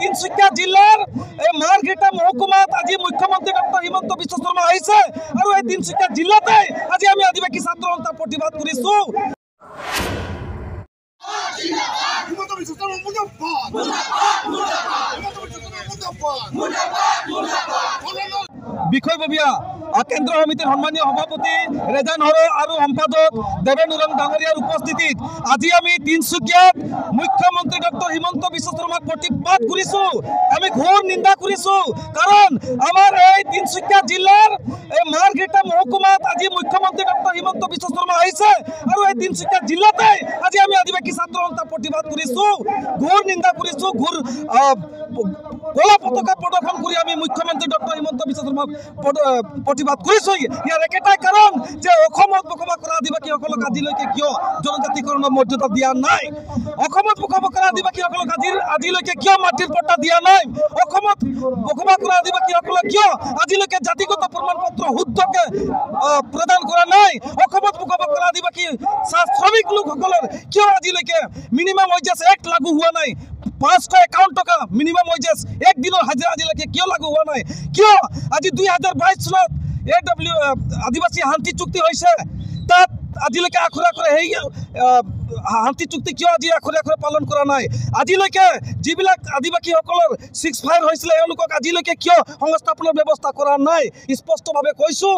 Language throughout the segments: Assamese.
তিনচুকীয়া জিলাৰ এই মাৰঘেটা মহকুমাত আজি মুখ্যমন্ত্ৰী ডক্টৰ হিমন্ত বিশ্ব শৰ্মা আহিছে আৰু এই তিনচুকীয়া জিলাতে আজি আমি আদিবাসী ছাত্ৰ সন্থা প্ৰতিবাদ কৰিছো। বিষয়ববীয়া কেন্দ্ৰ সমিতিৰ সন্মানীয় সভাপতি ৰেজান হৰ আৰু সম্পাদক দেৱেন উৰাং ডাঙৰীয়াৰ উপস্থিতিত আজি আমি তিনচুকীয়াত মুখ্যমন্ত্ৰী ডক্টৰ হিমন্ত বিশ্ব শৰ্মাক প্ৰতিবাদ কৰিছোঁ। আমি ঘোৰ নিন্দা কৰিছোঁ, কাৰণ আমাৰ এই তিনচুকীয়া জিলাৰ এই মাৰঘেটা মহকুমাত আজি মুখ্যমন্ত্ৰী ডক্টৰ হিমন্ত বিশ্ব শৰ্মা আহিছে আৰু এই তিনচুকীয়া জিলাতে আজি আমি আদিবাসী ছাত্ৰ সন্থা প্ৰতিবাদ কৰিছোঁ, ঘোৰ নিন্দা কৰিছোঁ, ঘোৰ কলা পতাকা প্ৰদৰ্শন কৰি আমি মুখ্যমন্ত্ৰী ডক্টৰ হিমন্ত বিশ্ব শৰ্মাক প্ৰতিবাদ কৰিছোঁ। ইয়াৰ একেটাই কাৰণ যে অসমত বসবাস কৰা আদিবাসীসকলক আজিলৈকে কিয় জনজাতিকৰণৰ মৰ্যাদা দিয়া নাই, অসমত বসবাস কৰা আদিবাসীসকলক আজিলৈকে কিয় মাটিৰ পট্টা দিয়া নাই, অসমত বসবাস কৰা আদিবাসীসকলক কিয় আজিলৈকে জাতিগত প্ৰমাণ পত্ৰ শুদ্ধকে প্ৰদান কৰা নাই, অসমত বসবাস কৰা আদিবাসী শ্ৰমিক লোকসকলৰ কিয় আজিলৈকে মিনিমাম ৱেজেছ এক্ট লাগু হোৱা নাই, 551 টকা মিনিমাম ৱেজেছ এক দিনৰ হাজিৰা আজিলৈকে কিয় লাগু হোৱা নাই, কিয় আজি 2022 চনত আদিবাসী শান্তি চুক্তি হৈছে, তাত আজিলৈকে আখৰে আখৰে সেই শান্তি চুক্তি কিয় আজি আখৰে আখৰে পালন কৰা নাই, আজিলৈকে যিবিলাক আদিবাসীসকলৰ 6-5 হৈছিলে এওঁলোকক আজিলৈকে কিয় সংস্থাপনৰ ব্যৱস্থা কৰা নাই। স্পষ্টভাৱে কৈছোঁ,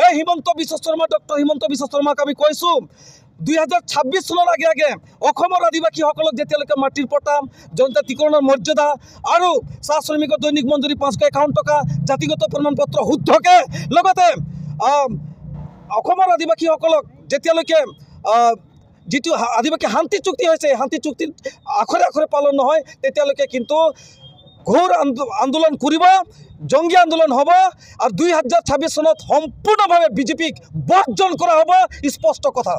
এই হিমন্ত বিশ্ব শৰ্মা ডক্টৰ হিমন্ত বিশ্ব শৰ্মাক আমি কৈছোঁ 2026 চনৰ আগে আগে অসমৰ আদিবাসীসকলক যেতিয়ালৈকে মাটিৰ পট্টা, জনজাতিকৰণৰ মৰ্যাদা আৰু চাহ শ্ৰমিকৰ দৈনিক মজুৰি 551 টকা, জাতিগত প্ৰমাণ পত্ৰ শুদ্ধকে, লগতে অসমৰ আদিবাসীসকলক যেতিয়ালৈকে যিটো আদিবাসী শান্তি চুক্তি হৈছে শান্তি চুক্তিত আখৰে আখৰে পালন নহয় তেতিয়ালৈকে কিন্তু ঘোৰ আন্দোলন কৰিব, জংগী আন্দোলন হ'ব আৰু 2026 চনত সম্পূৰ্ণভাৱে বিজেপিক বৰ্জন কৰা হ'ব, স্পষ্ট কথা।